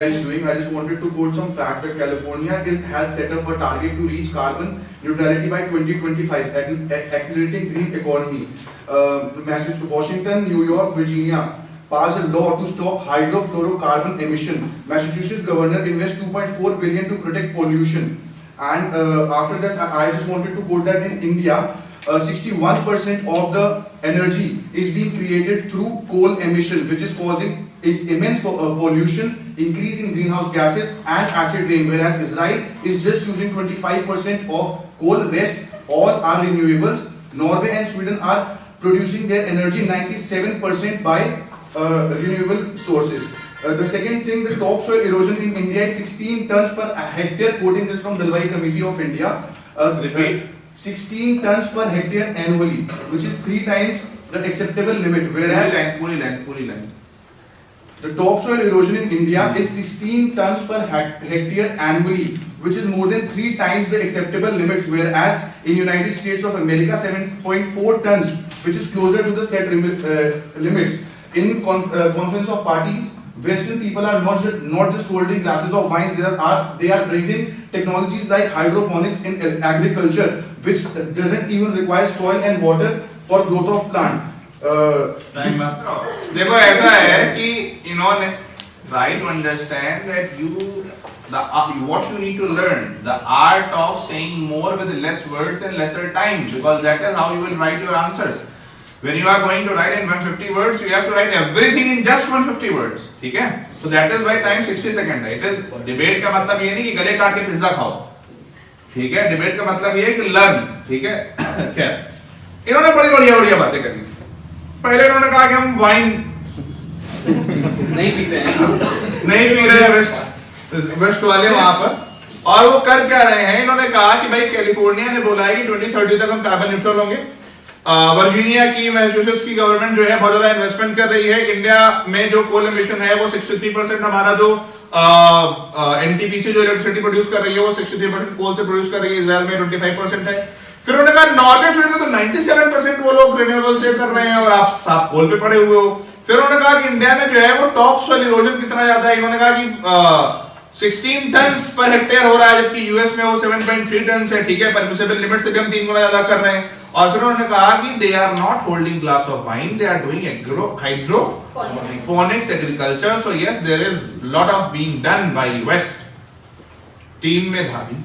is doing, I just wanted to quote some facts that California has set up a target to reach carbon neutrality by 2025, accelerating green economy. Washington, New York, Virginia passed a law to stop hydrofluorocarbon emission. Massachusetts governor invests 2.4 billion to protect pollution. And after this, I just wanted to quote that in India, 61% of the energy is being created through coal emission, which is causing immense pollution, increase in greenhouse gases and acid rain, whereas Israel is just using 25% of coal, rest all are renewables. Norway and Sweden are producing their energy 97% by renewable sources. The second thing, the topsoil erosion in India is 16 tons per hectare, quoting this from Dalwai Committee of India. Repeat. 16 tons per hectare annually, which is 3 times the acceptable limit, whereas the topsoil erosion in India is 16 tons per hectare annually, which is more than 3 times the acceptable limits, whereas in United States of America 7.4 tons, which is closer to the set limits. In conference of parties, Western people are not just holding glasses of wines, they are bringing technologies like hydroponics in agriculture, which doesn't even require soil and water for growth of plant. देखो ऐसा है कि इन्होंने try to understand that what you need to learn the art of saying more with less words and lesser time, because that is how you will write your answers. When you are going to write in 150 words, you have to write everything in just 150 words. ठीक है? So that is why time 60 seconds है. It is debate का मतलब ये नहीं कि गले काट के पिज्जा खाओ. ठीक है? Debate का मतलब ये है कि learn. ठीक है? क्या? इन्होंने बड़ी बढ़िया बातें करी. पहले इन्होंने कहा कि हम वाइन नहीं पी रहे हैं वेस्ट वाले वहां पर, और वो कर क्या रहे हैं. इन्होंने कहा कि भाई कैलिफोर्निया ने बोला है कि 2030 तक हम कार्बन न्यूट्रल होंगे. वर्जीनिया की, मैसाचुसेट्स की गवर्नमेंट जो है बहुत ज्यादा इन्वेस्टमेंट कर रही है. इंडिया में जो कोल एमिशन है वो 63%, हमारा जो एनटीपीसी जो इलेक्ट्रिसिटी प्रोड्यूस कर रही है वो 63% कोल से प्रोड्यूस कर रही है. इजराइल में 25% है. फिर उन्होंने कहा नॉर्वे स्वीडन में तो 97% वो लोग रिन्यूएबल से कर रहे हैं और आप कोल पे पड़े हुए हो. फिर उन्होंने कहा कि इंडिया में जो है वो टॉप सोइल इरोजन कितना ज्यादा है. इन्होंने कहा कि 16 टन्स पर हेक्टेयर हो रहा है, जबकि यूएस में वो 7.3 टन्स है. ठीक है? परमिसिबल लिमिट से भी हम 3 गुना ज्यादा कर रहे हैं. और फिर उन्होंने कहा कि they are not holding glass of wine, they are doing hydroponics agriculture. So yes, there is lot of being done by west. टीम में धाबी